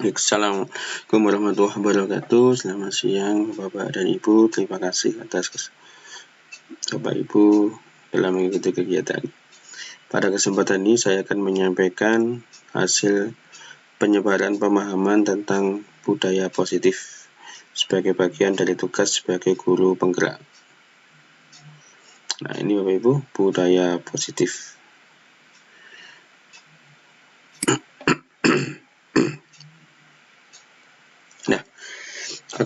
Assalamualaikum warahmatullahi wabarakatuh. Selamat siang Bapak dan Ibu. Terima kasih atas Bapak Ibu dalam mengikuti kegiatan. Pada kesempatan ini saya akan menyampaikan hasil penyebaran pemahaman tentang budaya positif sebagai bagian dari tugas sebagai guru penggerak. Nah, ini Bapak Ibu, budaya positif.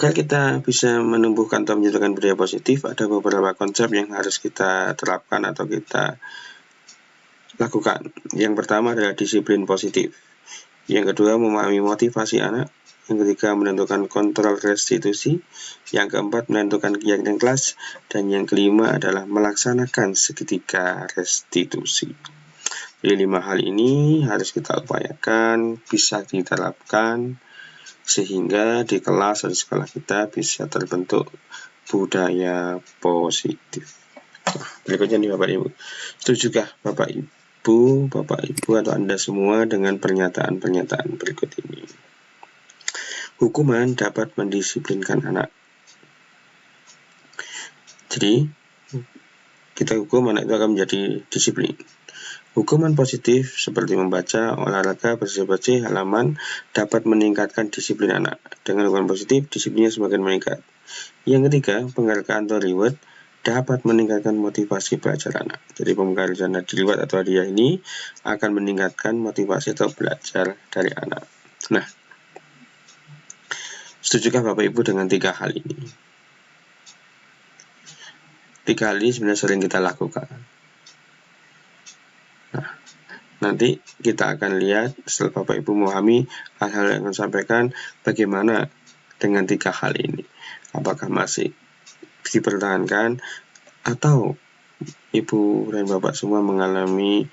Agar kita bisa menumbuhkan atau menjadikan budaya positif, ada beberapa konsep yang harus kita terapkan atau kita lakukan. Yang pertama adalah disiplin positif. Yang kedua, memahami motivasi anak. Yang ketiga, menentukan kontrol restitusi. Yang keempat, menentukan keyakinan kelas. Dan yang kelima adalah melaksanakan segitiga restitusi. Jadi 5 hal ini harus kita upayakan, bisa diterapkan, sehingga di kelas atau di sekolah kita bisa terbentuk budaya positif. Berikutnya nih Bapak Ibu, setujukah Bapak Ibu atau Anda semua dengan pernyataan-pernyataan berikut ini? Hukuman dapat mendisiplinkan anak. Jadi kita hukum anak itu akan menjadi disiplin. Hukuman positif seperti membaca, olahraga, bersih-bersih halaman dapat meningkatkan disiplin anak. Dengan hukuman positif, disiplinnya semakin meningkat. Yang ketiga, penghargaan atau reward dapat meningkatkan motivasi belajar anak. Jadi penghargaan dan reward atau hadiah ini akan meningkatkan motivasi atau belajar dari anak. Nah, setujukah Bapak Ibu dengan 3 hal ini? 3 hal ini sebenarnya sering kita lakukan. Nah, nanti kita akan lihat setelah Bapak Ibu memahami hal-hal yang akan sampaikan bagaimana dengan 3 hal ini. Apakah masih dipertahankan atau Ibu dan Bapak semua mengalami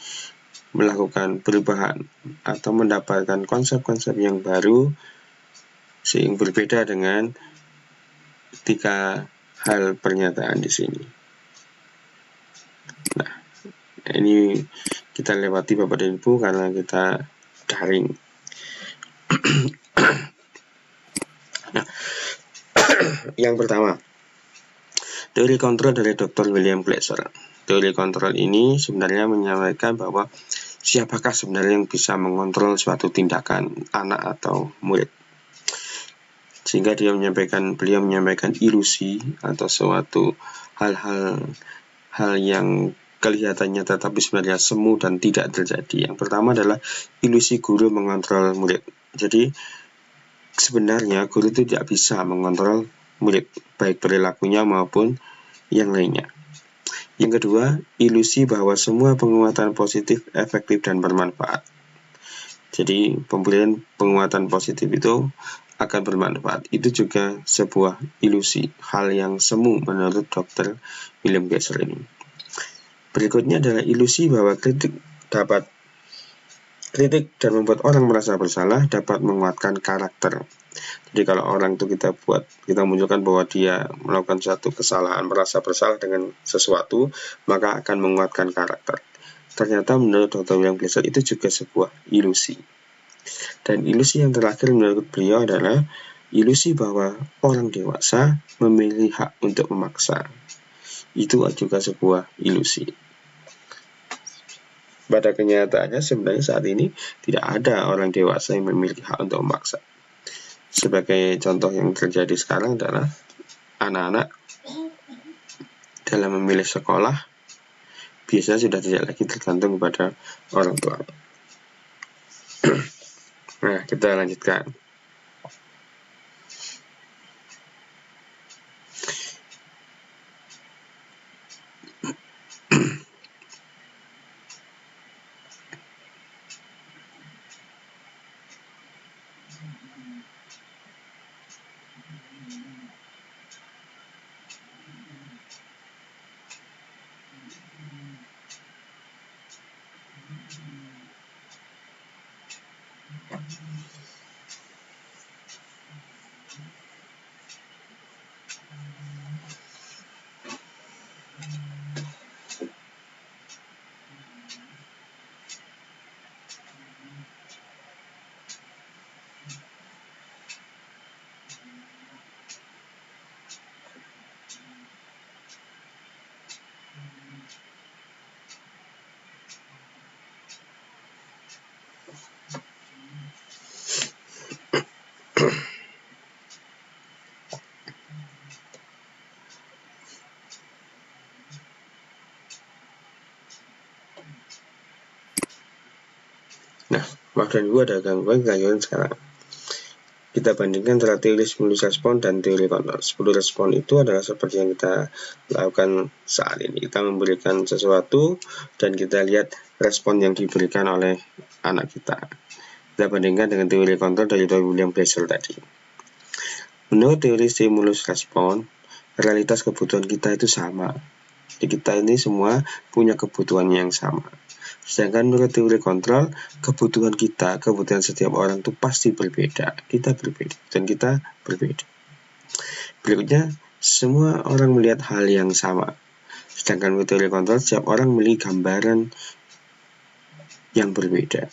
melakukan perubahan atau mendapatkan konsep-konsep yang baru sehingga berbeda dengan 3 hal pernyataan di sini. Nah, ini kita lewati Bapak dan Ibu karena kita daring. Nah, yang pertama, teori kontrol dari Dr. William Glasser. Teori kontrol ini sebenarnya menyampaikan bahwa siapakah sebenarnya yang bisa mengontrol suatu tindakan anak atau murid. Sehingga beliau menyampaikan ilusi atau suatu hal yang kelihatannya tetapi sebenarnya semu dan tidak terjadi. Yang pertama adalah ilusi guru mengontrol murid. Jadi sebenarnya guru itu tidak bisa mengontrol murid, baik perilakunya maupun yang lainnya. Yang kedua, ilusi bahwa semua penguatan positif efektif dan bermanfaat. Jadi pemberian penguatan positif itu akan bermanfaat. Itu juga sebuah ilusi, hal yang semu menurut Dr. William Glasser ini. Berikutnya adalah ilusi bahwa kritik dan membuat orang merasa bersalah dapat menguatkan karakter. Jadi kalau orang itu kita munculkan bahwa dia melakukan suatu kesalahan, merasa bersalah dengan sesuatu, maka akan menguatkan karakter. Ternyata menurut Dr. William Glasser itu juga sebuah ilusi. Dan ilusi yang terakhir menurut beliau adalah ilusi bahwa orang dewasa memiliki hak untuk memaksa. Itu juga sebuah ilusi. Pada kenyataannya sebenarnya saat ini tidak ada orang dewasa yang memiliki hak untuk memaksa. Sebagai contoh yang terjadi sekarang adalah anak-anak dalam memilih sekolah biasanya sudah tidak lagi tergantung kepada orang tua. Nah, kita lanjutkan. Nah, Bapak dan Ibu ada gangguan sekarang. Kita bandingkan antara teori stimulus respon dan teori kontrol. Stimulus respon itu adalah seperti yang kita lakukan saat ini. Kita memberikan sesuatu dan kita lihat respon yang diberikan oleh anak kita. Kita bandingkan dengan teori kontrol dari William Blaser tadi. Menurut teori stimulus respon, realitas kebutuhan kita itu sama. Jadi kita ini semua punya kebutuhan yang sama. Sedangkan menurut teori kontrol, kebutuhan kita, kebutuhan setiap orang itu pasti berbeda. Kita berbeda dan kita berbeda. Berikutnya, semua orang melihat hal yang sama. Sedangkan menurut teori kontrol, setiap orang memiliki gambaran yang berbeda.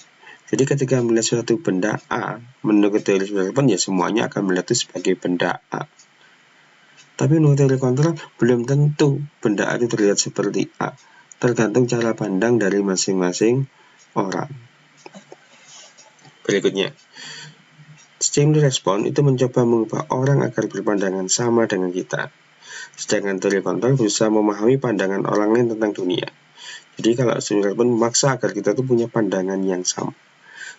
Jadi ketika melihat suatu benda A, menurut teori respon ya semuanya akan melihat itu sebagai benda A. Tapi menurut teori kontrol, belum tentu benda A itu terlihat seperti A. Tergantung cara pandang dari masing-masing orang. Berikutnya, stimulus respon itu mencoba mengubah orang agar berpandangan sama dengan kita. Sedangkan teori kontrol berusaha memahami pandangan orang lain tentang dunia. Jadi kalau stimulus respon memaksa agar kita tuh punya pandangan yang sama.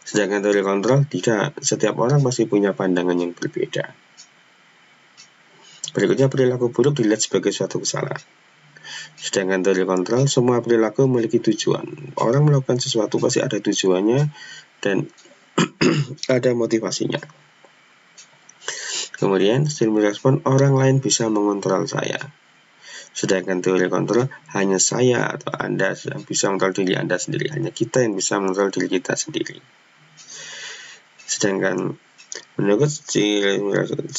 Sedangkan teori kontrol tidak, setiap orang pasti punya pandangan yang berbeda. Berikutnya, perilaku buruk dilihat sebagai suatu kesalahan. Sedangkan teori kontrol, semua perilaku memiliki tujuan. Orang melakukan sesuatu pasti ada tujuannya dan ada motivasinya. Kemudian, stimulus respon, orang lain bisa mengontrol saya. Sedangkan teori kontrol, hanya saya atau Anda yang bisa mengontrol diri Anda sendiri. Hanya kita yang bisa mengontrol diri kita sendiri. Sedangkan menurut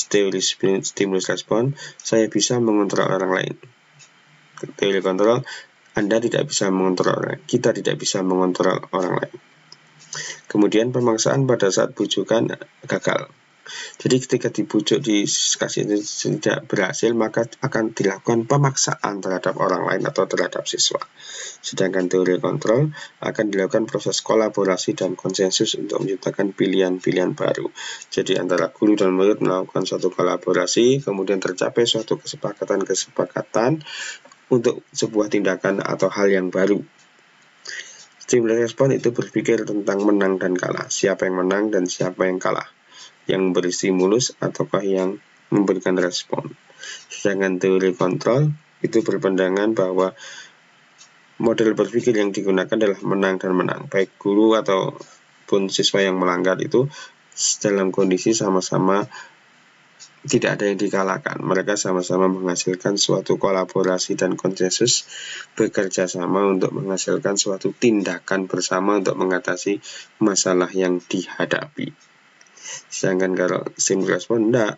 teori stimulus respon, saya bisa mengontrol orang lain. Teori kontrol, Anda tidak bisa mengontrol orang lain. Kita tidak bisa mengontrol orang lain. Kemudian pemaksaan pada saat bujukan gagal. Jadi ketika dibujuk dikasih tidak berhasil, maka akan dilakukan pemaksaan terhadap orang lain atau terhadap siswa. Sedangkan teori kontrol akan dilakukan proses kolaborasi dan konsensus untuk menciptakan pilihan-pilihan baru. Jadi antara guru dan murid melakukan suatu kolaborasi, kemudian tercapai suatu kesepakatan untuk sebuah tindakan atau hal yang baru. Stimulus respon itu berpikir tentang menang dan kalah, siapa yang menang dan siapa yang kalah, yang memberi stimulus ataukah yang memberikan respon. Sedangkan teori kontrol itu berpandangan bahwa model berpikir yang digunakan adalah menang dan menang, baik guru ataupun siswa yang melanggar itu dalam kondisi sama-sama tidak ada yang dikalahkan. Mereka sama-sama menghasilkan suatu kolaborasi dan konsensus, bekerja sama untuk menghasilkan suatu tindakan bersama untuk mengatasi masalah yang dihadapi. Sedangkan kalau stimulus respon tidak,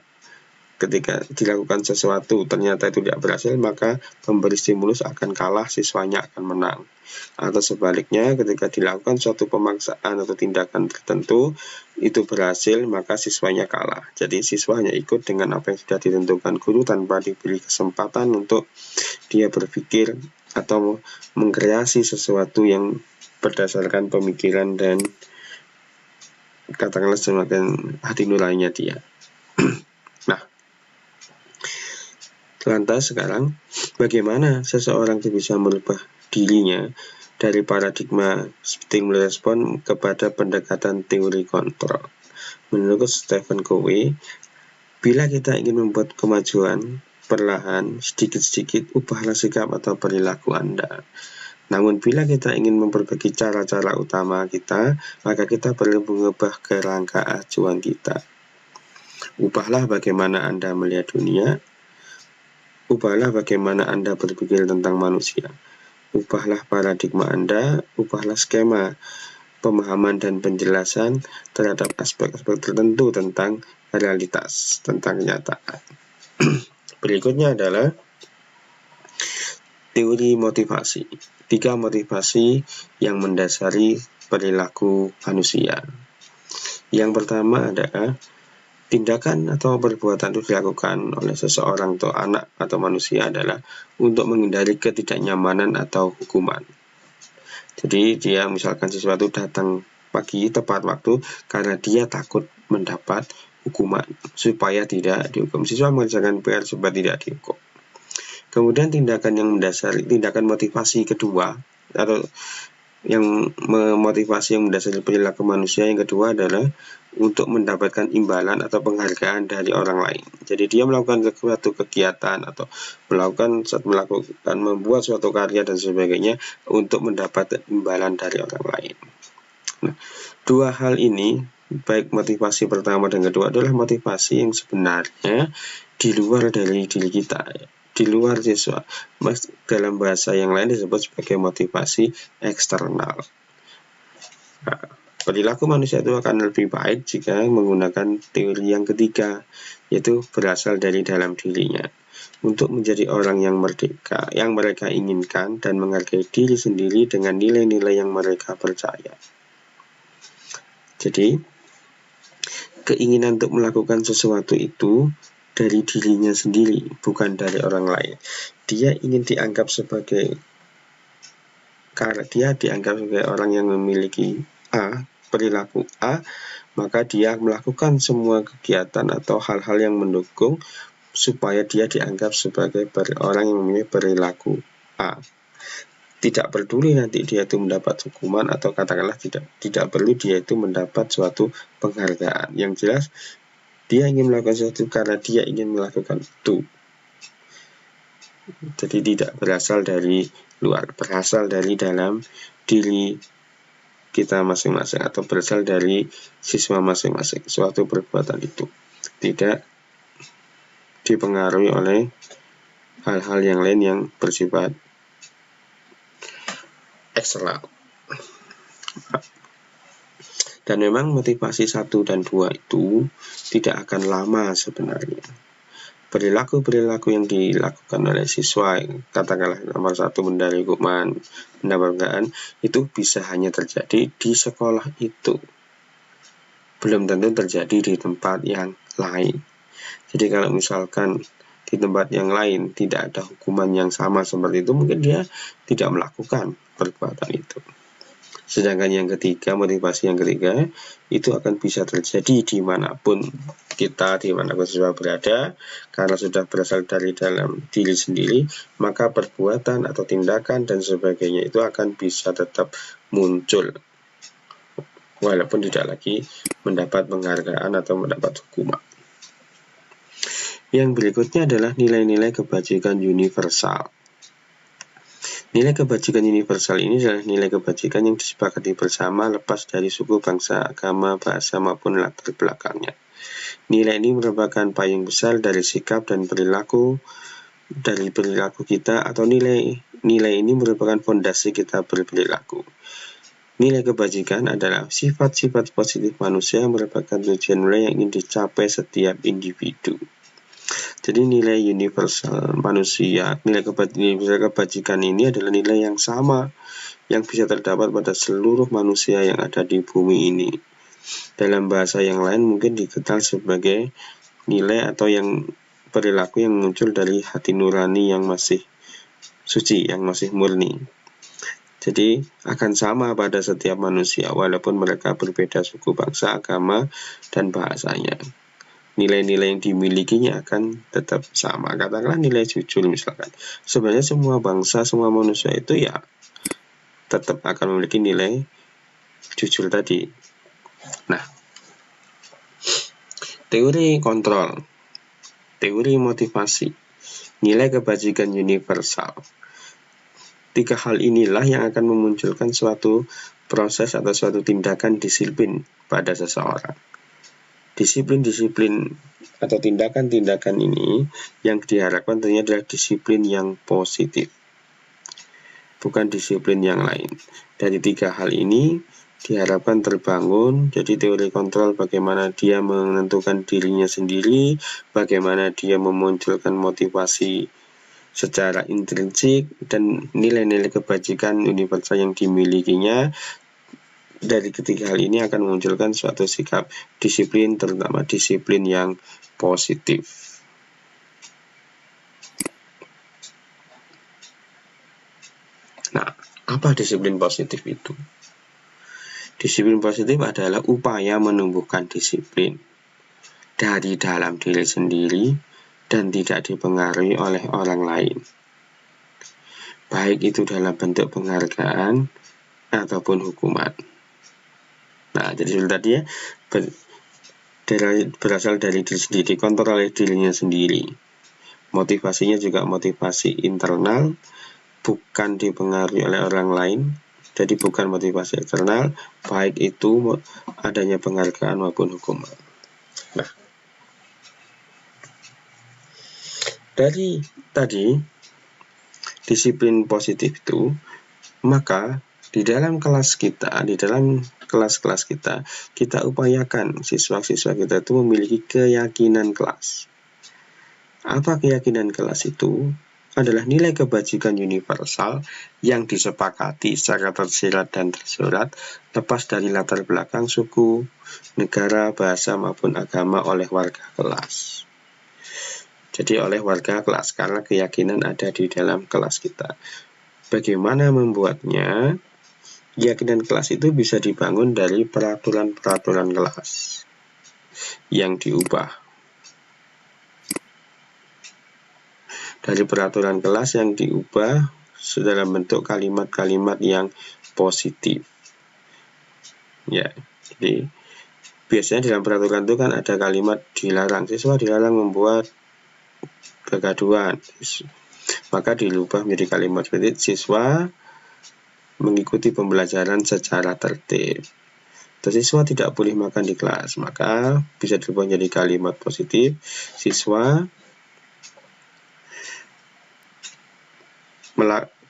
ketika dilakukan sesuatu ternyata itu tidak berhasil, maka pemberi stimulus akan kalah, siswanya akan menang. Atau sebaliknya, ketika dilakukan suatu pemaksaan atau tindakan tertentu itu berhasil, maka siswanya kalah. Jadi siswa hanya ikut dengan apa yang sudah ditentukan guru tanpa diberi kesempatan untuk dia berpikir atau mengkreasi sesuatu yang berdasarkan pemikiran dan katakanlah semakin hati nuraninya dia. Nah, lantas sekarang bagaimana seseorang itu bisa merubah dirinya dari paradigma stimulus respon kepada pendekatan teori kontrol? Menurut Stephen Covey, bila kita ingin membuat kemajuan perlahan, sedikit-sedikit ubahlah sikap atau perilaku Anda. Namun bila kita ingin memperbaiki cara-cara utama kita, maka kita perlu mengubah kerangka acuan kita. Ubahlah bagaimana Anda melihat dunia, ubahlah bagaimana Anda berpikir tentang manusia, ubahlah paradigma Anda, ubahlah skema pemahaman dan penjelasan terhadap aspek-aspek tertentu tentang realitas, tentang kenyataan. Berikutnya adalah teori motivasi. 3 motivasi yang mendasari perilaku manusia. Yang pertama adalah tindakan atau perbuatan itu dilakukan oleh seseorang atau anak atau manusia adalah untuk menghindari ketidaknyamanan atau hukuman. Jadi dia misalkan siswa itu datang pagi tepat waktu karena dia takut mendapat hukuman supaya tidak dihukum. Siswa mengerjakan PR supaya tidak dihukum. Kemudian tindakan yang mendasari, tindakan motivasi kedua atau yang memotivasi yang mendasari perilaku manusia yang kedua adalah untuk mendapatkan imbalan atau penghargaan dari orang lain. Jadi dia melakukan suatu kegiatan atau membuat suatu karya dan sebagainya untuk mendapatkan imbalan dari orang lain. Nah, dua hal ini, baik motivasi pertama dan kedua, adalah motivasi yang sebenarnya di luar dari diri kita, di luar siswa. Dalam bahasa yang lain disebut sebagai motivasi eksternal. Nah, perilaku manusia itu akan lebih baik jika menggunakan teori yang ketiga, yaitu berasal dari dalam dirinya. Untuk menjadi orang yang merdeka, yang mereka inginkan dan menghargai diri sendiri dengan nilai-nilai yang mereka percaya. Jadi, keinginan untuk melakukan sesuatu itu dari dirinya sendiri, bukan dari orang lain. Dia ingin dianggap sebagai orang yang memiliki perilaku A, maka dia melakukan semua kegiatan atau hal-hal yang mendukung supaya dia dianggap sebagai orang yang memiliki perilaku A. Tidak peduli nanti dia itu mendapat hukuman atau katakanlah tidak perlu dia itu mendapat suatu penghargaan. Yang jelas dia ingin melakukan sesuatu karena dia ingin melakukan itu. Jadi tidak berasal dari luar, berasal dari dalam diri kita masing-masing atau berasal dari siswa masing-masing. Suatu perbuatan itu tidak dipengaruhi oleh hal-hal yang lain yang bersifat eksternal. Dan memang motivasi 1 dan 2 itu tidak akan lama sebenarnya. Perilaku-perilaku yang dilakukan oleh siswa, katakanlah nomor 1 mencari hukuman, mendapatkan, itu bisa hanya terjadi di sekolah itu. Belum tentu terjadi di tempat yang lain. Jadi kalau misalkan di tempat yang lain tidak ada hukuman yang sama seperti itu, mungkin dia tidak melakukan perbuatan itu. Sedangkan yang ketiga, motivasi yang ketiga, itu akan bisa terjadi dimanapun kita, dimanapun siswa berada, karena sudah berasal dari dalam diri sendiri, maka perbuatan atau tindakan dan sebagainya itu akan bisa tetap muncul, walaupun tidak lagi mendapat penghargaan atau mendapat hukuman. Yang berikutnya adalah nilai-nilai kebajikan universal. Nilai kebajikan universal ini adalah nilai kebajikan yang disepakati bersama lepas dari suku, bangsa, agama, bahasa, maupun latar belakangnya. Nilai ini merupakan payung besar dari sikap dan perilaku kita, atau nilai ini merupakan fondasi kita berperilaku. Nilai kebajikan adalah sifat-sifat positif manusia yang merupakan tujuan nilai yang ingin dicapai setiap individu. Jadi nilai universal manusia, nilai kebajikan ini adalah nilai yang sama yang bisa terdapat pada seluruh manusia yang ada di bumi ini. Dalam bahasa yang lain mungkin dikenal sebagai nilai atau yang perilaku yang muncul dari hati nurani yang masih suci, yang masih murni. Jadi akan sama pada setiap manusia walaupun mereka berbeda suku, bangsa, agama, dan bahasanya. Nilai-nilai yang dimilikinya akan tetap sama. Katakanlah nilai jujur misalkan. Sebenarnya semua bangsa, semua manusia itu ya tetap akan memiliki nilai jujur tadi. Nah, teori kontrol, teori motivasi, nilai kebajikan universal. 3 hal inilah yang akan memunculkan suatu proses atau suatu tindakan disiplin pada seseorang. Disiplin-disiplin atau tindakan-tindakan ini yang diharapkan tentunya adalah disiplin yang positif, bukan disiplin yang lain. Dari 3 hal ini diharapkan terbangun. Jadi teori kontrol bagaimana dia menentukan dirinya sendiri, bagaimana dia memunculkan motivasi secara intrinsik, dan nilai-nilai kebajikan universal yang dimilikinya. Dari ketiga hal ini akan memunculkan suatu sikap disiplin, terutama disiplin yang positif. Nah, apa disiplin positif itu? Disiplin positif adalah upaya menumbuhkan disiplin dari dalam diri sendiri dan tidak dipengaruhi oleh orang lain. Baik itu dalam bentuk penghargaan ataupun hukuman. Nah, jadi seperti tadi ya, berasal dari diri sendiri, dikontrol oleh dirinya sendiri. Motivasinya juga motivasi internal, bukan dipengaruhi oleh orang lain. Jadi bukan motivasi eksternal, baik itu adanya penghargaan maupun hukuman. Nah, dari tadi disiplin positif itu, maka di dalam kelas kita, di dalam kelas-kelas kita upayakan siswa-siswa kita itu memiliki keyakinan kelas. Apa keyakinan kelas itu? Adalah nilai kebajikan universal yang disepakati secara tersirat dan tersurat, lepas dari latar belakang suku, negara, bahasa maupun agama oleh warga kelas. Jadi oleh warga kelas, karena keyakinan ada di dalam kelas kita. Bagaimana membuatnya? Keyakinan kelas itu bisa dibangun dari peraturan-peraturan kelas yang diubah. Dari peraturan kelas yang diubah dalam bentuk kalimat-kalimat yang positif. Ya, jadi biasanya dalam peraturan itu kan ada kalimat dilarang. Siswa dilarang membuat kegaduhan. Maka dirubah menjadi kalimat seperti siswa mengikuti pembelajaran secara tertib. Siswa tidak boleh makan di kelas, maka bisa dirubah menjadi kalimat positif. Siswa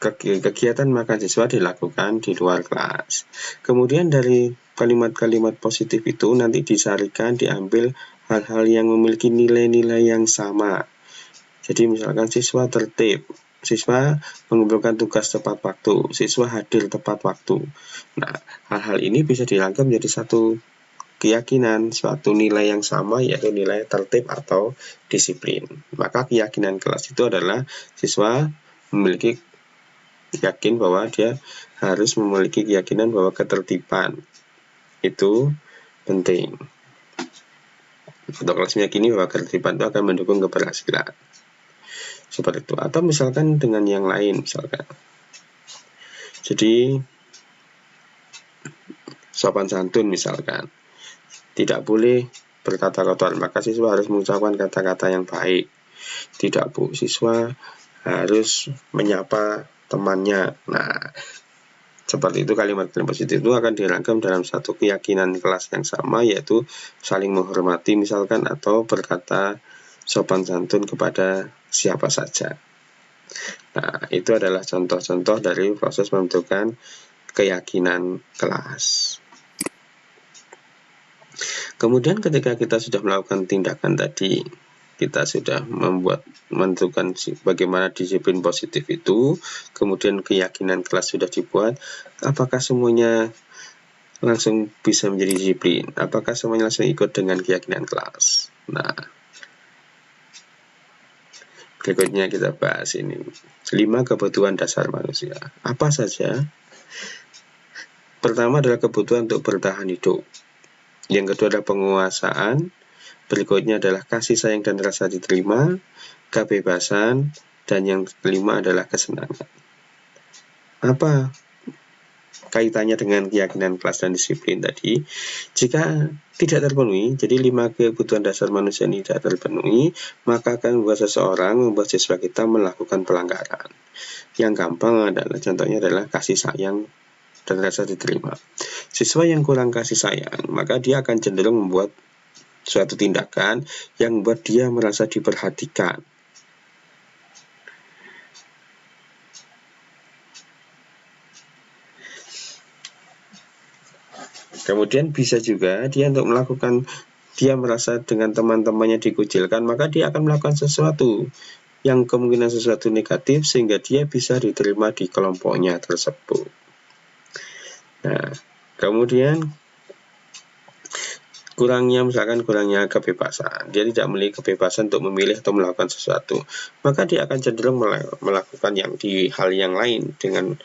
kegiatan makan siswa dilakukan di luar kelas. Kemudian dari kalimat-kalimat positif itu nanti disarikan, diambil hal-hal yang memiliki nilai-nilai yang sama. Jadi misalkan siswa tertib, siswa mengumpulkan tugas tepat waktu, siswa hadir tepat waktu. Nah, hal-hal ini bisa dirangkum menjadi satu keyakinan, suatu nilai yang sama, yaitu nilai tertib atau disiplin. Maka keyakinan kelas itu adalah siswa memiliki yakin bahwa dia harus memiliki keyakinan bahwa ketertiban itu penting. Untuk kelas meyakini bahwa ketertiban itu akan mendukung keberhasilan. Seperti itu. Atau misalkan dengan yang lain, misalkan. Jadi sopan santun misalkan. Tidak boleh berkata kotor, maka siswa harus mengucapkan kata-kata yang baik. Tidak bu, siswa harus menyapa temannya. Nah, seperti itu kalimat-kalimat positif itu akan dirangkum dalam satu keyakinan kelas yang sama, yaitu saling menghormati misalkan, atau berkata sopan santun kepada siapa saja. Nah, itu adalah contoh-contoh dari proses pembentukan keyakinan kelas. Kemudian ketika kita sudah melakukan tindakan tadi, kita sudah menentukan bagaimana disiplin positif itu, kemudian keyakinan kelas sudah dibuat, apakah semuanya langsung bisa menjadi disiplin? Apakah semuanya langsung ikut dengan keyakinan kelas? Nah, berikutnya kita bahas ini. 5 kebutuhan dasar manusia. Apa saja? Pertama adalah kebutuhan untuk bertahan hidup. Yang kedua adalah penguasaan. Berikutnya adalah kasih sayang dan rasa diterima, kebebasan, dan yang kelima adalah kesenangan. Apa kaitannya dengan keyakinan kelas dan disiplin tadi? Jika tidak terpenuhi, jadi 5 kebutuhan dasar manusia ini tidak terpenuhi, maka akan membuat seseorang, membuat siswa kita melakukan pelanggaran. Yang gampang adalah, contohnya adalah kasih sayang dan rasa diterima. Siswa yang kurang kasih sayang, maka dia akan cenderung membuat suatu tindakan yang membuat dia merasa diperhatikan. Kemudian bisa juga dia untuk melakukan, dia merasa dengan teman-temannya dikucilkan, maka dia akan melakukan sesuatu yang kemungkinan sesuatu negatif sehingga dia bisa diterima di kelompoknya tersebut. Nah, kemudian kurangnya kebebasan. Dia tidak memiliki kebebasan untuk memilih atau melakukan sesuatu. Maka dia akan cenderung melakukan hal yang lain dengan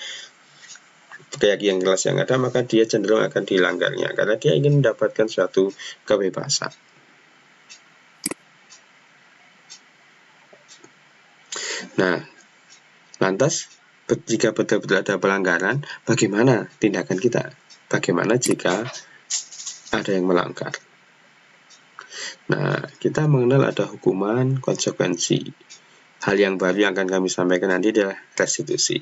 keyakinan kelas yang ada, maka dia cenderung akan dilanggarnya karena dia ingin mendapatkan suatu kebebasan. Nah, lantas jika betul-betul ada pelanggaran, bagaimana tindakan kita? Bagaimana jika ada yang melanggar? Nah, kita mengenal ada hukuman, konsekuensi. Hal yang baru yang akan kami sampaikan nanti adalah restitusi.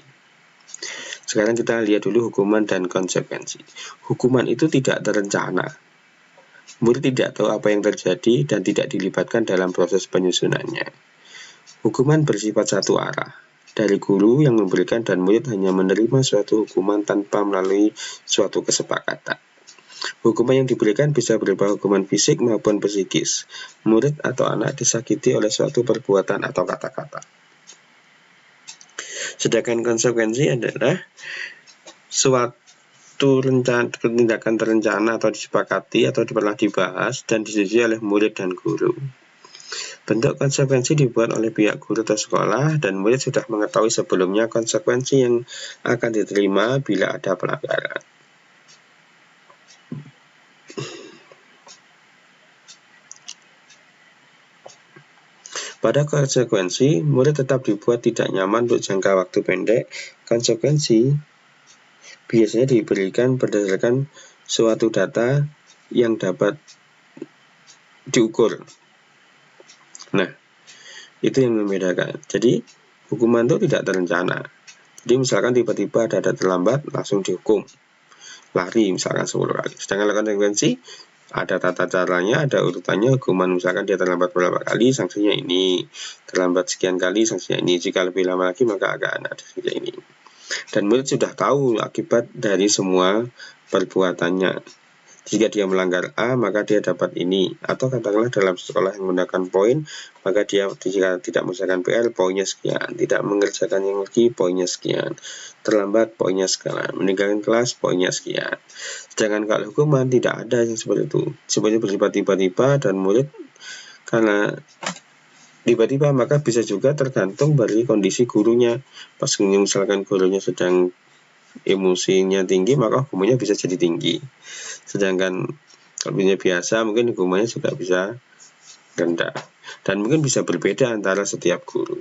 Sekarang kita lihat dulu hukuman dan konsekuensi. Hukuman itu tidak terencana. Murid tidak tahu apa yang terjadi dan tidak dilibatkan dalam proses penyusunannya. Hukuman bersifat satu arah, dari guru yang memberikan dan murid hanya menerima suatu hukuman tanpa melalui suatu kesepakatan. Hukuman yang diberikan bisa berupa hukuman fisik maupun psikis. Murid atau anak disakiti oleh suatu perbuatan atau kata-kata. Sedangkan konsekuensi adalah suatu tindakan terencana atau disepakati atau pernah dibahas dan disetujui oleh murid dan guru. Bentuk konsekuensi dibuat oleh pihak guru atau sekolah dan murid sudah mengetahui sebelumnya konsekuensi yang akan diterima bila ada pelanggaran. Pada konsekuensi, murid tetap dibuat tidak nyaman untuk jangka waktu pendek. Konsekuensi biasanya diberikan berdasarkan suatu data yang dapat diukur. Nah, itu yang membedakan. Jadi, hukuman itu tidak terencana. Jadi, misalkan tiba-tiba ada data terlambat, langsung dihukum. Lari misalkan 10 kali. Sedangkan konsekuensi, ada tata caranya, ada urutannya. Hukuman misalkan dia terlambat beberapa kali, sanksinya ini. Terlambat sekian kali, sanksinya ini. Jika lebih lama lagi, maka akan ada sanksinya ini. Dan murid sudah tahu akibat dari semua perbuatannya. Jika dia melanggar A, maka dia dapat ini. Atau katakanlah dalam sekolah yang menggunakan poin, maka dia jika tidak mengerjakan PR, poinnya sekian. Tidak mengerjakan yang lagi, poinnya sekian. Terlambat, poinnya sekian. Meninggalkan kelas, poinnya sekian. Sedangkan kalau hukuman tidak ada yang seperti itu. Sebenarnya bersifat tiba-tiba dan murid karena tiba-tiba maka bisa juga tergantung dari kondisi gurunya. Pas misalkan gurunya sedang emosinya tinggi, maka hukumannya bisa jadi tinggi. Sedangkan kalau biasa, mungkin hukumannya juga bisa rendah. Dan mungkin bisa berbeda antara setiap guru.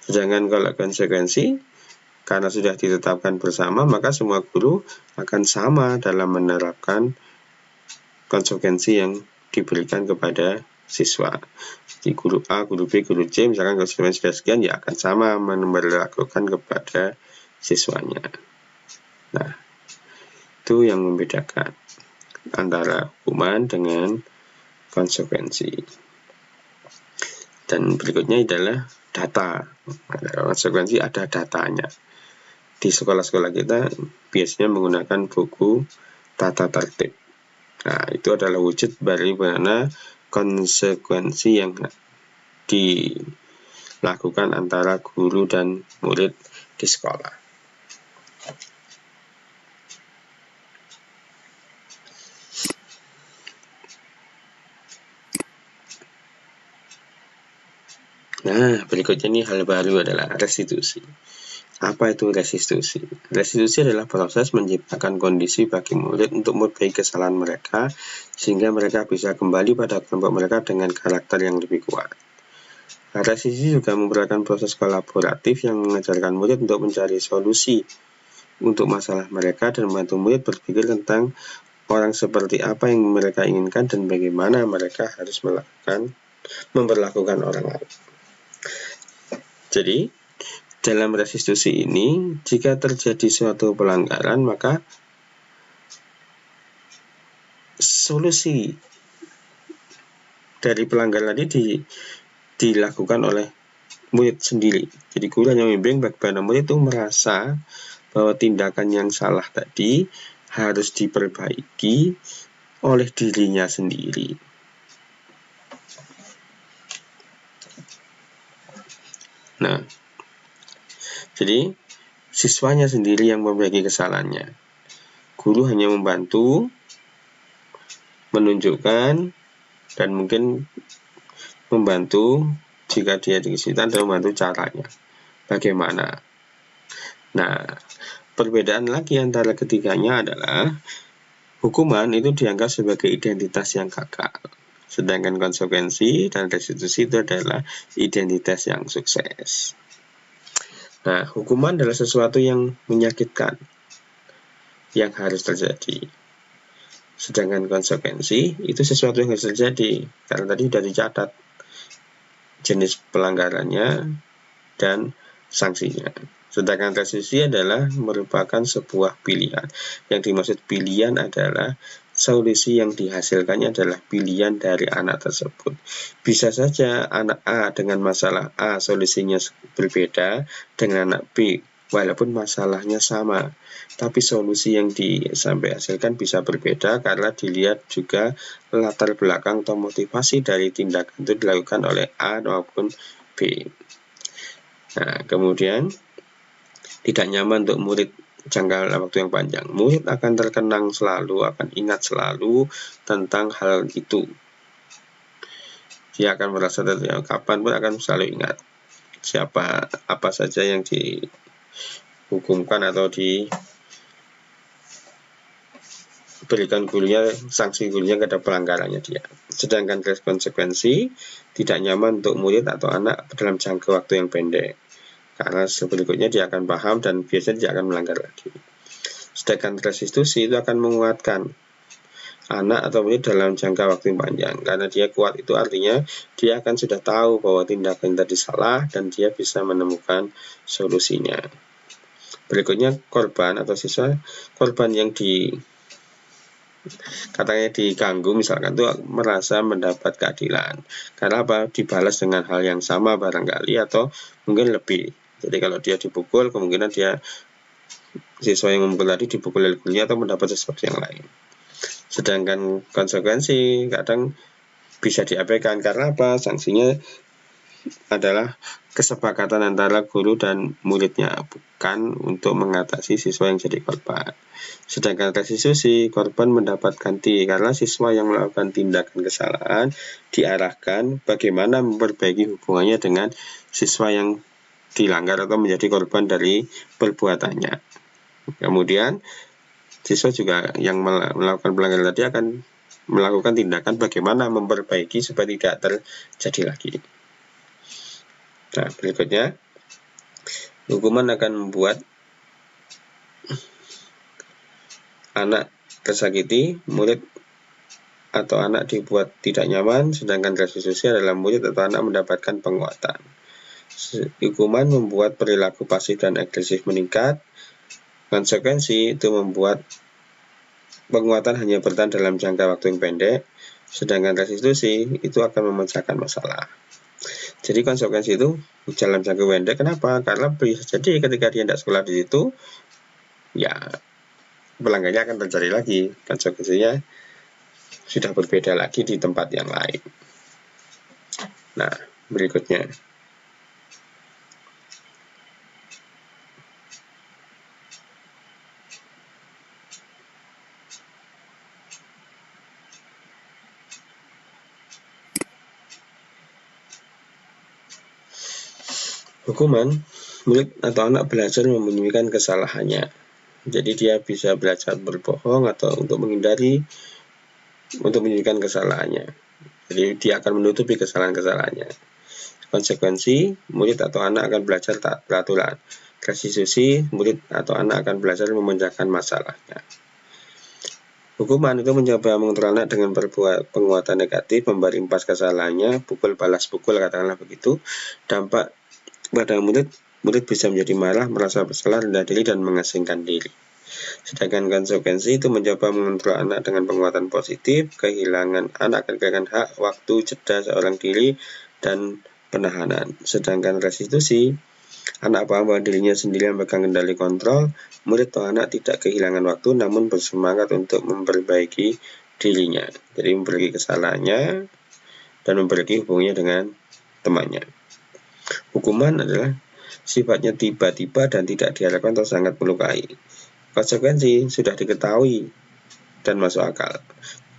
Sedangkan kalau konsekuensi, karena sudah ditetapkan bersama, maka semua guru akan sama dalam menerapkan konsekuensi yang diberikan kepada siswa. Di guru A, guru B, guru C, misalkan konsekuensi sudah sekian, ya akan sama memperlakukan kepada siswanya. Nah, itu yang membedakan antara hukuman dengan konsekuensi. Dan berikutnya adalah data. Konsekuensi ada datanya. Di sekolah-sekolah kita biasanya menggunakan buku tata tertib. Nah, itu adalah wujud dari mana konsekuensi yang dilakukan antara guru dan murid di sekolah. Nah, berikutnya ini hal baru adalah restitusi. Apa itu restitusi? Restitusi adalah proses menciptakan kondisi bagi murid untuk memperbaiki kesalahan mereka sehingga mereka bisa kembali pada kelompok mereka dengan karakter yang lebih kuat. Restitusi juga merupakan proses kolaboratif yang mengajarkan murid untuk mencari solusi untuk masalah mereka dan membantu murid berpikir tentang orang seperti apa yang mereka inginkan dan bagaimana mereka harus memperlakukan orang lain. Jadi, dalam restitusi ini, jika terjadi suatu pelanggaran, maka solusi dari pelanggaran tadi dilakukan oleh murid sendiri. Jadi guru hanya membimbing bagaimana murid itu merasa bahwa tindakan yang salah tadi harus diperbaiki oleh dirinya sendiri. Nah, jadi siswanya sendiri yang memperbaiki kesalahannya. Guru hanya membantu, menunjukkan, dan mungkin membantu jika dia kesulitan dan membantu caranya. Bagaimana? Nah, perbedaan lagi antara ketiganya adalah hukuman itu dianggap sebagai identitas yang gagal. Sedangkan konsekuensi dan restitusi itu adalah identitas yang sukses. Nah, hukuman adalah sesuatu yang menyakitkan, yang harus terjadi. Sedangkan konsekuensi itu sesuatu yang harus terjadi, karena tadi sudah dicatat jenis pelanggarannya dan sanksinya. Sedangkan restitusi adalah merupakan sebuah pilihan. Yang dimaksud pilihan adalah solusi yang dihasilkannya adalah pilihan dari anak tersebut. Bisa saja anak A dengan masalah A solusinya berbeda dengan anak B, walaupun masalahnya sama, tapi solusi yang disampai hasilkan bisa berbeda karena dilihat juga latar belakang atau motivasi dari tindakan itu dilakukan oleh A maupun B. Nah, kemudian tidak nyaman untuk murid jangka waktu yang panjang. Murid akan terkenang selalu, akan ingat selalu tentang hal itu. Dia akan merasa kapan pun akan selalu ingat siapa, apa saja yang dihukumkan atau diberikan gurunya, sanksi gurunya kepada pelanggarannya dia. Sedangkan konsekuensi tidak nyaman untuk murid atau anak dalam jangka waktu yang pendek. Karena berikutnya dia akan paham dan biasanya dia akan melanggar lagi. Sedangkan restitusi itu akan menguatkan anak atau murid dalam jangka waktu yang panjang. Karena dia kuat itu artinya dia akan sudah tahu bahwa tindakan tadi salah dan dia bisa menemukan solusinya. Berikutnya korban atau siswa, korban yang katanya diganggu misalkan itu merasa mendapat keadilan. Karena apa? Dibalas dengan hal yang sama barangkali atau mungkin lebih. Jadi kalau dia dipukul, kemungkinan dia siswa yang memukul tadi dipukul oleh gurunya atau mendapat sesuatu yang lain. Sedangkan konsekuensi kadang bisa diabaikan karena apa? Sanksinya adalah kesepakatan antara guru dan muridnya, bukan untuk mengatasi siswa yang jadi korban. Sedangkan restitusi, korban mendapat ganti karena siswa yang melakukan tindakan kesalahan diarahkan bagaimana memperbaiki hubungannya dengan siswa yang dilanggar atau menjadi korban dari perbuatannya. Kemudian siswa juga yang melakukan pelanggaran tadi akan melakukan tindakan bagaimana memperbaiki supaya tidak terjadi lagi. Nah, berikutnya hukuman akan membuat anak tersakiti, murid atau anak dibuat tidak nyaman, sedangkan restitusi adalah murid atau anak mendapatkan penguatan. Hukuman membuat perilaku pasif dan agresif meningkat. Konsekuensi itu membuat penguatan hanya bertahan dalam jangka waktu yang pendek, sedangkan restitusi itu akan memecahkan masalah. Jadi konsekuensi itu dalam jangka pendek. Kenapa? Karena bisa jadi ketika dia tidak sekolah di situ, ya pelanggarnya akan terjadi lagi. Konsekuensinya sudah berbeda lagi di tempat yang lain. Nah, berikutnya. Hukuman, murid atau anak belajar menyembunyikan kesalahannya. Jadi dia bisa belajar berbohong atau untuk menyembunyikan kesalahannya. Jadi dia akan menutupi kesalahan-kesalahannya. Konsekuensi, murid atau anak akan belajar taat peraturan. Restitusi, murid atau anak akan belajar memecahkan masalahnya. Hukuman itu mencoba mengontrol anak dengan berbuat penguatan negatif, memberi impas kesalahannya, pukul balas pukul, katakanlah begitu. Dampak pada murid bisa menjadi marah, merasa bersalah, rendah diri, dan mengasingkan diri. Sedangkan konsekuensi itu mencoba mengontrol anak dengan penguatan positif, anak akan kehilangan hak, waktu, jeda seorang diri, dan penahanan. Sedangkan restitusi, anak paham bahwa dirinya sendiri yang pegang kendali kontrol, murid atau anak tidak kehilangan waktu, namun bersemangat untuk memperbaiki dirinya. Jadi memperbaiki kesalahannya dan memperbaiki hubungannya dengan temannya. Hukuman adalah sifatnya tiba-tiba dan tidak diharapkan atau sangat melukai. Konsekuensi sudah diketahui dan masuk akal.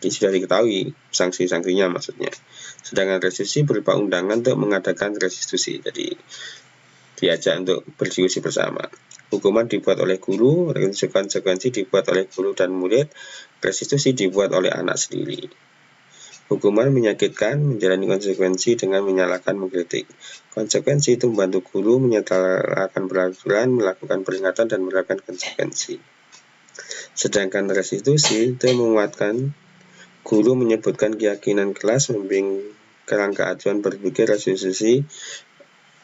Jadi sudah diketahui sanksi-sanksinya maksudnya. Sedangkan restitusi berupa undangan untuk mengadakan restitusi. Jadi diajak untuk berdiskusi bersama. Hukuman dibuat oleh guru, konsekuensi dibuat oleh guru dan murid, restitusi dibuat oleh anak sendiri. Hukuman menyakitkan, menjalani konsekuensi dengan menyalahkan, mengkritik. Konsekuensi itu membantu guru menyetarakan peraturan, melakukan peringatan, dan menerapkan konsekuensi. Sedangkan restitusi itu menguatkan, guru menyebutkan keyakinan kelas, membimbing kerangka acuan berpikir restitusi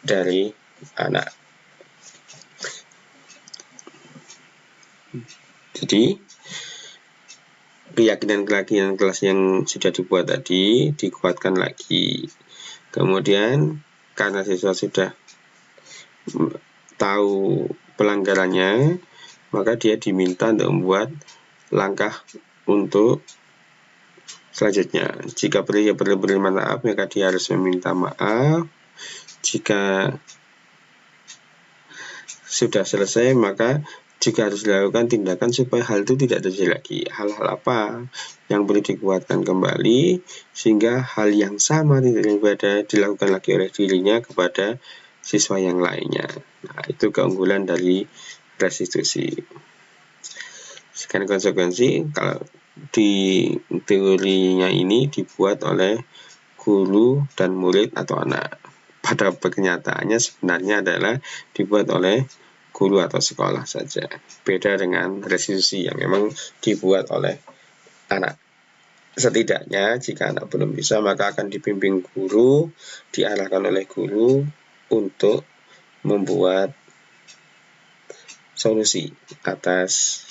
dari anak. Jadi keyakinan kelas yang sudah dibuat tadi dikuatkan lagi. Kemudian karena siswa sudah tahu pelanggarannya, maka dia diminta untuk membuat langkah untuk selanjutnya. Jika perlu berterima maaf, maka dia harus meminta maaf. Jika sudah selesai, maka juga harus dilakukan tindakan supaya hal itu tidak terjadi lagi. Hal-hal apa yang perlu dikuatkan kembali sehingga hal yang sama tidak dilakukan lagi oleh dirinya kepada siswa yang lainnya. Nah, itu keunggulan dari restitusi. Sekian konsekuensi. Kalau di teorinya ini dibuat oleh guru dan murid atau anak. Pada kenyataannya sebenarnya adalah dibuat oleh guru atau sekolah saja. Beda dengan restitusi yang memang dibuat oleh anak. Setidaknya jika anak belum bisa, maka akan dibimbing guru, diarahkan oleh guru untuk membuat solusi atas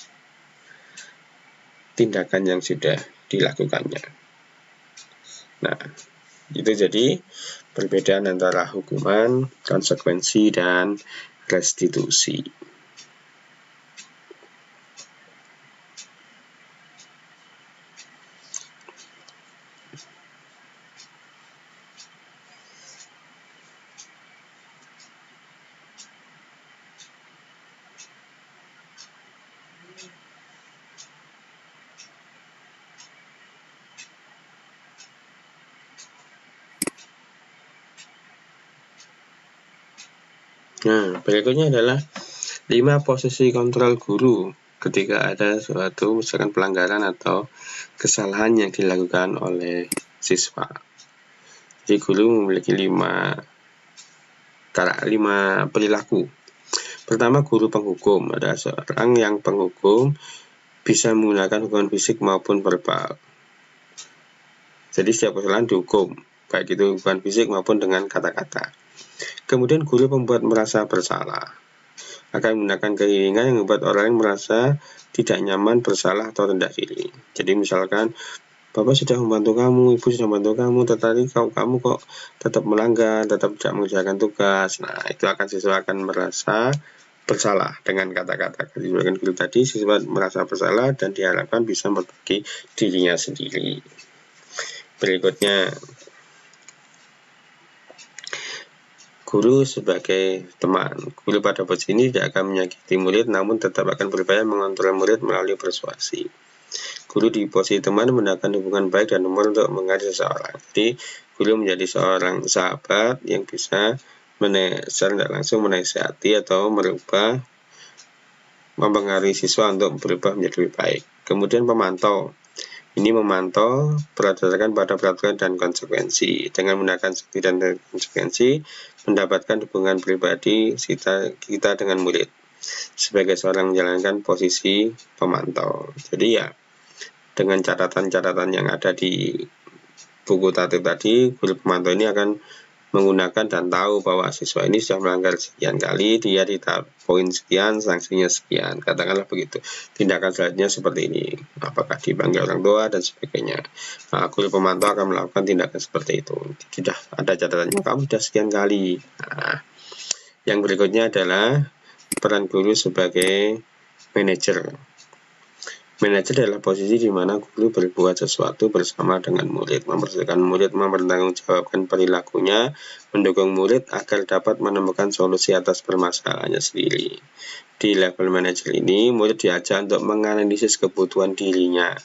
tindakan yang sudah dilakukannya. Nah, itu jadi perbedaan antara hukuman, konsekuensi, dan restitusi. Nah, berikutnya adalah 5 posisi kontrol guru ketika ada suatu misalkan pelanggaran atau kesalahan yang dilakukan oleh siswa. Jadi guru memiliki 5 perilaku. Pertama, guru penghukum. Ada seorang yang penghukum bisa menggunakan hukuman fisik maupun verbal. Jadi setiap kesalahan dihukum, baik itu hukuman fisik maupun dengan kata-kata. Kemudian guru pembuat merasa bersalah, akan menggunakan keinginan yang membuat orang lain merasa tidak nyaman, bersalah, atau rendah diri. Jadi misalkan, Bapak sudah membantu kamu, Ibu sudah membantu kamu, tetapi kamu kok tetap melanggar, tetap tidak mengerjakan tugas. Nah, itu akan siswa akan merasa bersalah dengan kata-kata yang guru tadi. Siswa merasa bersalah dan diharapkan bisa memperbaiki dirinya sendiri. Berikutnya, guru sebagai teman. Guru pada posisi ini tidak akan menyakiti murid, namun tetap akan berupaya mengontrol murid melalui persuasi. Guru di posisi teman menggunakan hubungan baik dan humor untuk mengajari seseorang. Jadi, guru menjadi seorang sahabat yang bisa secara tidak langsung menasihati atau mempengaruhi siswa untuk berubah menjadi lebih baik. Kemudian pemantau. Ini memantau berdasarkan pada peraturan dan konsekuensi. Dengan menggunakan sekti dan konsekuensi, mendapatkan hubungan pribadi kita dengan murid. Sebagai seorang menjalankan posisi pemantau. Jadi ya, dengan catatan-catatan yang ada di buku tatip tadi, guru pemantau ini akan menggunakan dan tahu bahwa siswa ini sudah melanggar sekian kali, dia di poin sekian, sanksinya sekian, katakanlah begitu. Tindakan selanjutnya seperti ini, apakah dipanggil orang tua dan sebagainya. Nah, guru pemantau akan melakukan tindakan seperti itu. Sudah ada catatannya, kamu sudah sekian kali. Nah, yang berikutnya adalah peran guru sebagai manajer. Manajer adalah posisi di mana guru berbuat sesuatu bersama dengan murid, mempersiapkan murid mempertanggungjawabkan perilakunya, mendukung murid agar dapat menemukan solusi atas permasalahannya sendiri. Di level manajer ini, murid diajak untuk menganalisis kebutuhan dirinya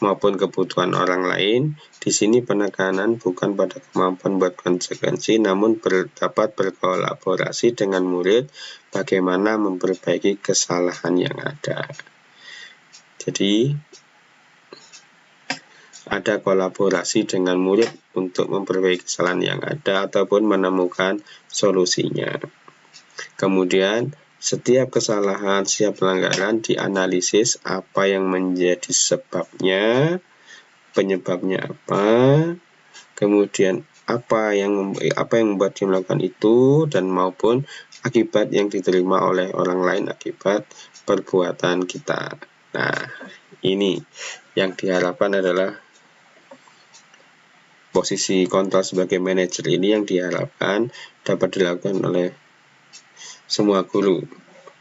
maupun kebutuhan orang lain. Di sini penekanan bukan pada kemampuan buat konsekuensi, namun dapat berkolaborasi dengan murid bagaimana memperbaiki kesalahan yang ada. Jadi ada kolaborasi dengan murid untuk memperbaiki kesalahan yang ada ataupun menemukan solusinya. Kemudian setiap kesalahan, setiap pelanggaran dianalisis apa yang menjadi sebabnya, penyebabnya apa, kemudian apa yang membuat dia melakukan itu, dan maupun akibat yang diterima oleh orang lain akibat perbuatan kita. Nah, ini yang diharapkan adalah posisi kontrol sebagai manajer ini yang diharapkan dapat dilakukan oleh semua guru,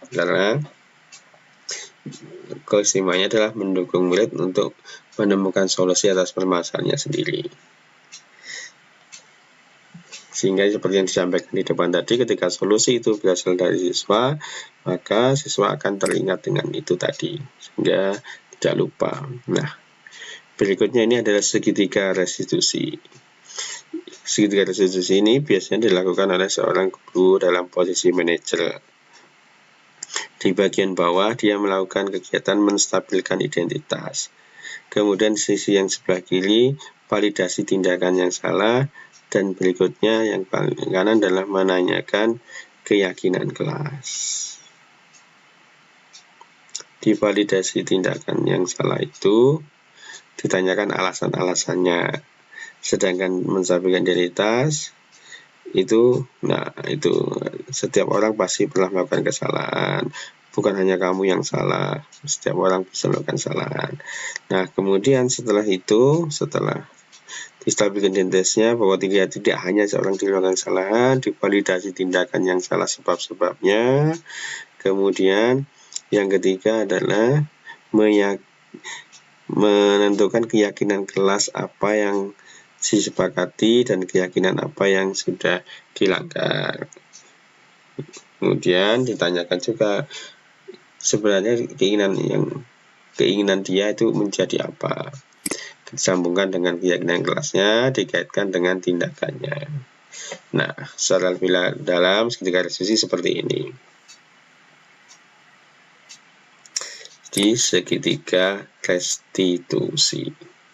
karena keistimewaannya adalah mendukung murid untuk menemukan solusi atas permasalahannya sendiri. Sehingga seperti yang disampaikan di depan tadi, ketika solusi itu berasal dari siswa, maka siswa akan teringat dengan itu tadi, sehingga tidak lupa. Nah, berikutnya ini adalah segitiga restitusi. Segitiga restitusi ini biasanya dilakukan oleh seorang guru dalam posisi manajer. Di bagian bawah, dia melakukan kegiatan menstabilkan identitas. Kemudian sisi yang sebelah kiri, validasi tindakan yang salah. Dan berikutnya yang paling kanan adalah menanyakan keyakinan kelas. Di validasi tindakan yang salah itu ditanyakan alasan-alasannya. Sedangkan menstabilkan identitas itu, itu setiap orang pasti pernah melakukan kesalahan. Bukan hanya kamu yang salah, setiap orang bisa melakukan kesalahan. Nah, kemudian setelah distabilkan identitasnya bahwa tidak hanya seorang melakukan kesalahan, divalidasi tindakan yang salah sebab-sebabnya. Kemudian yang ketiga adalah menentukan keyakinan kelas apa yang disepakati dan keyakinan apa yang sudah dilanggar. Kemudian ditanyakan juga sebenarnya keinginan dia itu menjadi apa. Disambungkan dengan keyakinan kelasnya, dikaitkan dengan tindakannya. Nah, secara lebih dalam segitiga restitusi seperti ini. Di segitiga restitusi,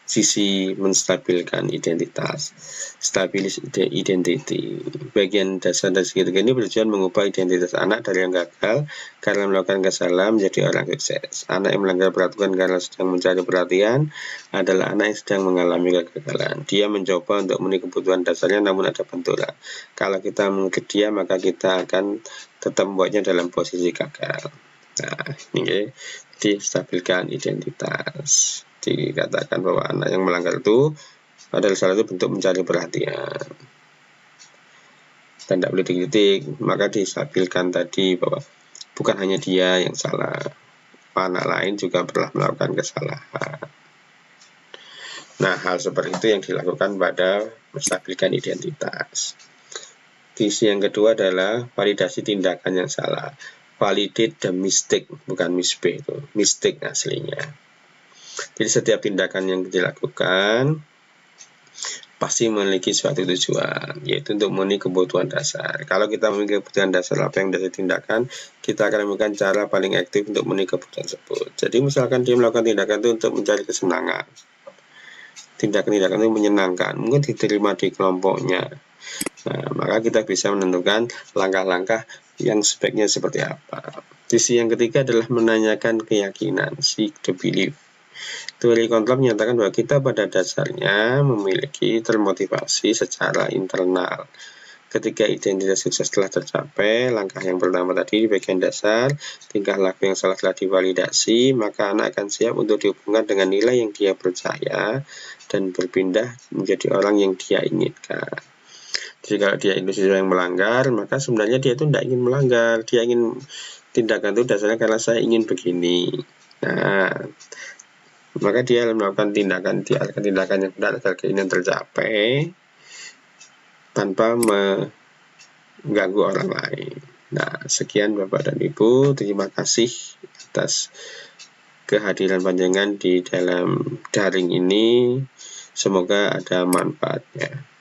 sisi menstabilkan identitas, stabilis identity. Bagian dasar dari segitiga ini bertujuan mengubah identitas anak dari yang gagal karena melakukan kesalahan menjadi orang sukses. Anak yang melanggar peraturan karena sedang mencari perhatian adalah anak yang sedang mengalami kegagalan. Dia mencoba untuk memenuhi kebutuhan dasarnya namun ada benturan. Kalau kita mengikuti dia, maka kita akan tetap membuatnya dalam posisi gagal. Nah, ini distabilkan identitas. Dikatakan bahwa anak yang melanggar itu adalah salah satu bentuk mencari perhatian dan tidak boleh dikritik. Maka distabilkan tadi bahwa bukan hanya dia yang salah, anak lain juga pernah melakukan kesalahan. Nah, hal seperti itu yang dilakukan pada menstabilkan identitas. Sisi yang kedua adalah validasi tindakan yang salah. Validate the mistake, bukan mistake itu, mistake aslinya. Jadi setiap tindakan yang dilakukan pasti memiliki suatu tujuan, yaitu untuk memenuhi kebutuhan dasar. Kalau kita memiliki kebutuhan dasar, apa yang dari tindakan, kita akan menemukan cara paling aktif untuk memenuhi kebutuhan tersebut. Jadi misalkan dia melakukan tindakan itu untuk mencari kesenangan, tindakan-tindakan itu menyenangkan, mungkin diterima di kelompoknya. Nah, maka kita bisa menentukan langkah-langkah yang sebaiknya seperti apa. Sisi yang ketiga adalah menanyakan keyakinan, seek the belief. Teori kontrol menyatakan bahwa kita pada dasarnya memiliki termotivasi secara internal. Ketika identitas sukses telah tercapai, langkah yang pertama tadi di bagian dasar, tingkah laku yang salah telah divalidasi, maka anak akan siap untuk dihubungkan dengan nilai yang dia percaya dan berpindah menjadi orang yang dia inginkan. Jadi kalau dia itu yang melanggar, maka sebenarnya dia itu tidak ingin melanggar, dia ingin tindakan itu dasarnya karena saya ingin begini. Nah, maka dia melakukan tindakan yang benar agar keinginan tercapai tanpa mengganggu orang lain. Nah, sekian Bapak dan Ibu, terima kasih atas kehadiran panjenengan di dalam daring ini. Semoga ada manfaatnya.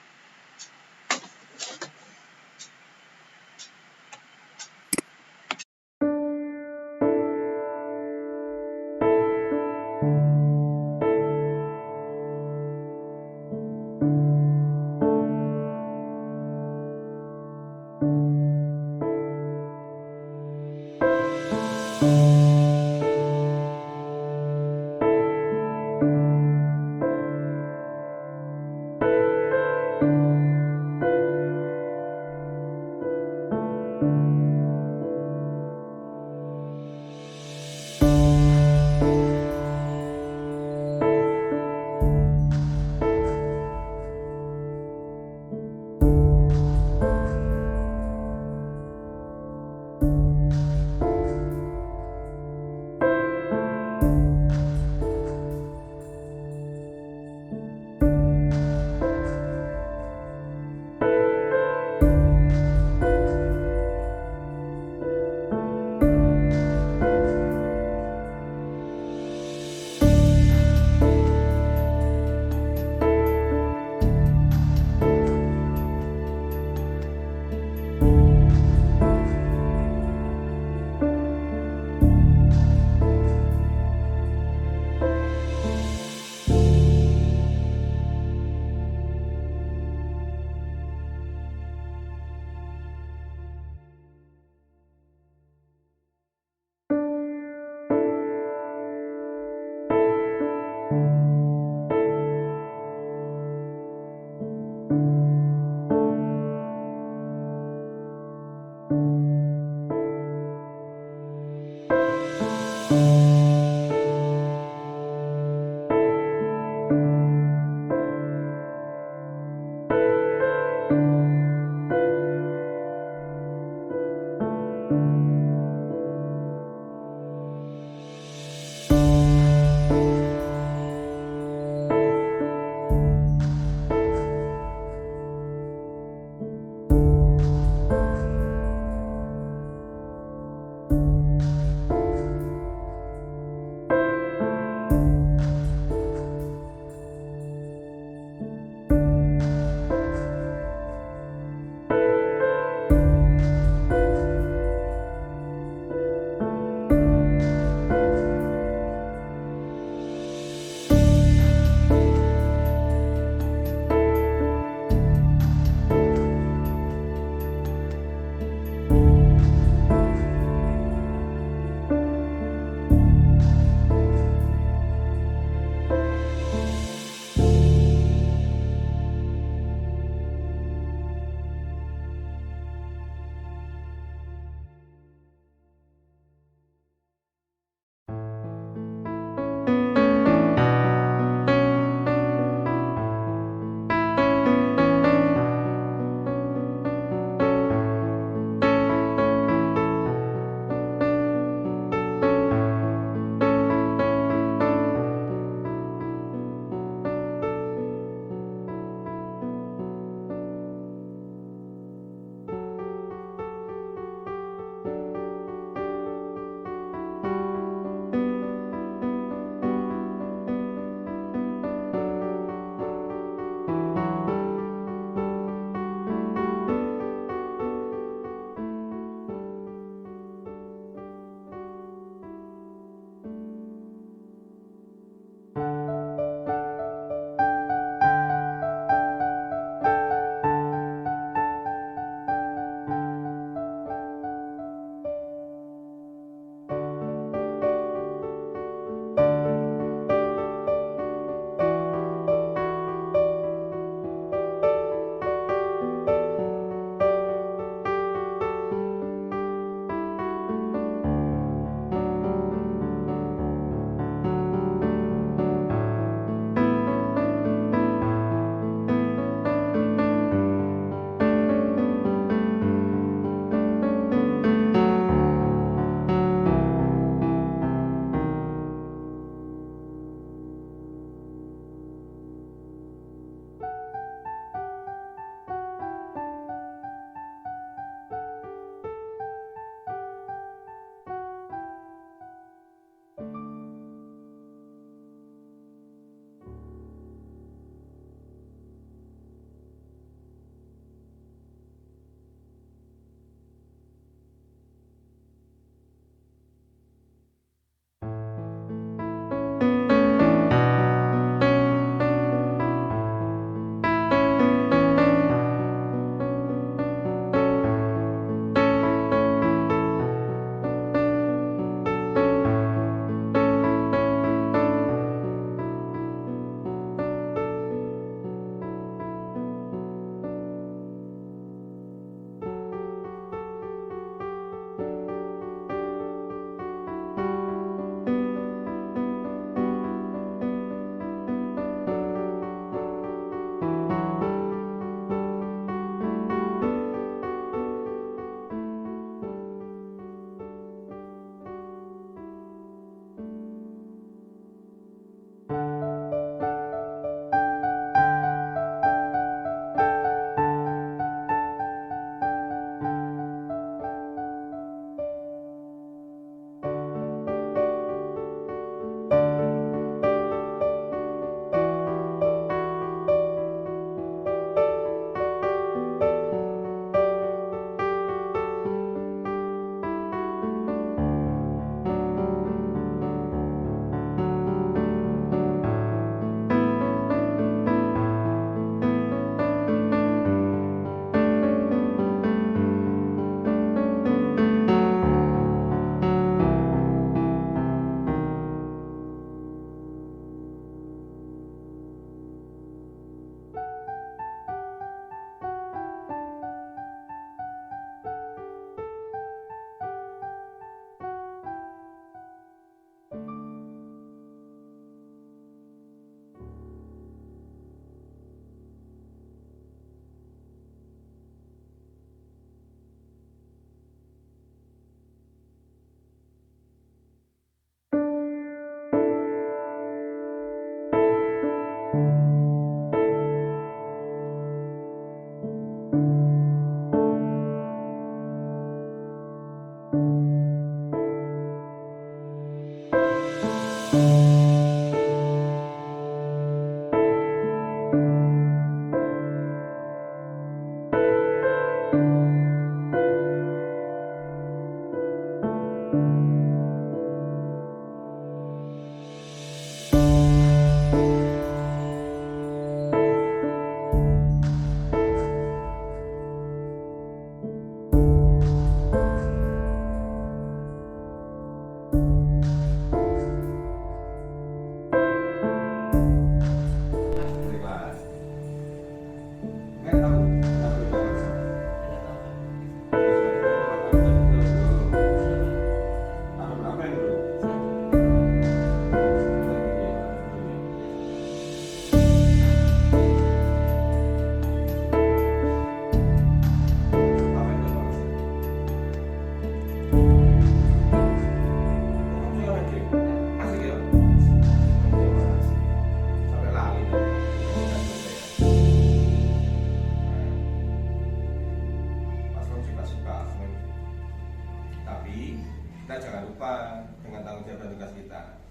lupa dengan tanggung jawab dan tugas kita.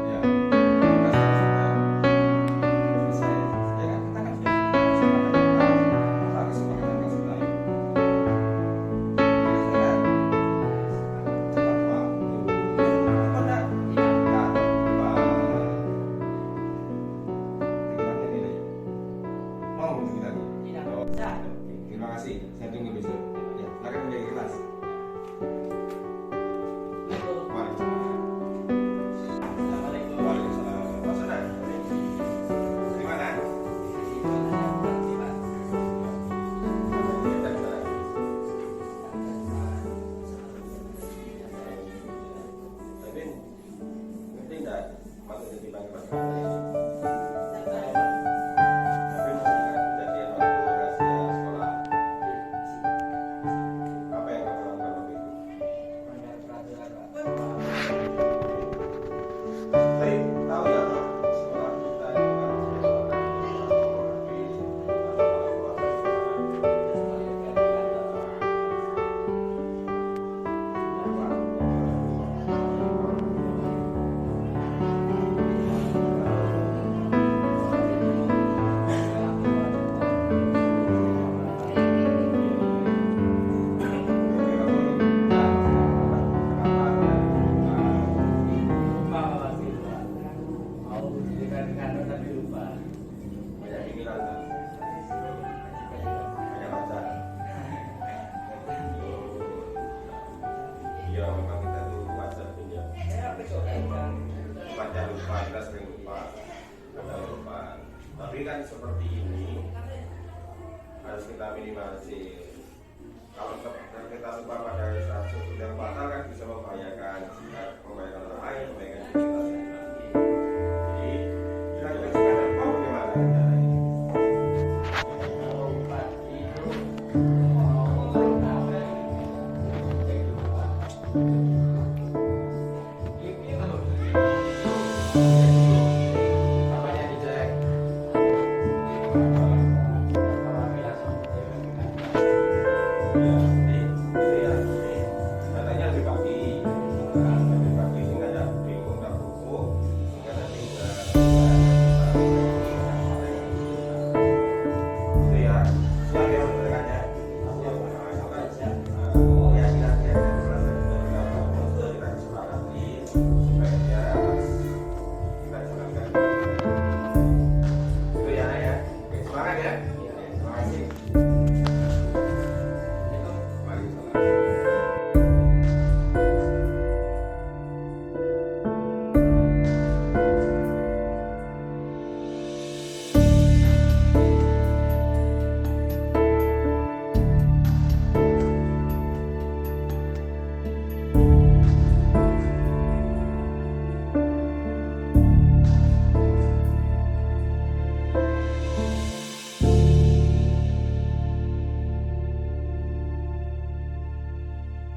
Ya, tugas sudah selesai. Ya kan, kita kan sudah kesepakatan kelas lain. Selesai kan? Tepat waktu. Apa enggak? Enggak tepat. Pikirannya nilai. Mau begini lagi? Oh, terima kasih. Saya tunggu besok. Ya, silakan menjaga kelas. Ya memang kita tuh wajar punya wajar lupa, kita sering lupa, ada lupa. Tapi kan seperti ini harus kita minimalisir. Kalau kita lupa pada sesuatu yang fatal kan bisa membahayakan orang lain, membahayakan diri kita sendiri. Jadi kita sekadar tahu bagaimana caranya. Semangat ya. Terima kasih.